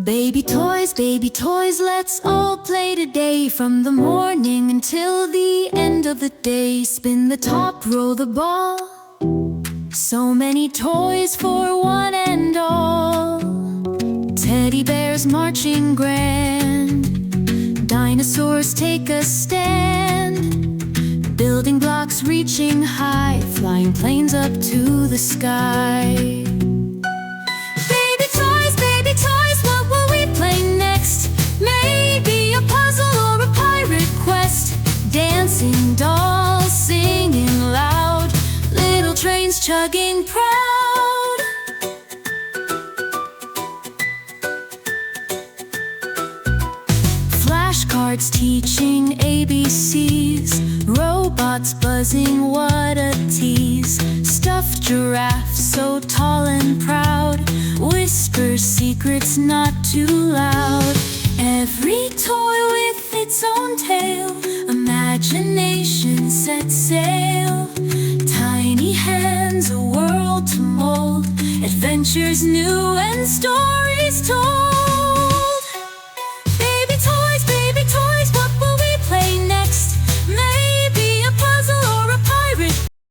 Baby toys, let's all play today. From the morning until the end of the day. Spin the top, roll the ball. So many toys for one and all. Teddy bears marching grand. Dinosaurs take a stand. Building blocks reaching high. Flying planes up to the sky. Baby toys, what will we play next? Maybe a puzzle or a pirate quest. Dancing dolls singing loud. Little trains chugging proud. Flashcards teaching ABCs. Robots buzzing, what a tease. Stuffed giraffes so tall and proud. Whisper secrets not too loud. Every toy with its own tale. Imagination set sail. Tiny hands, a world to mold. Adventures new and stories told.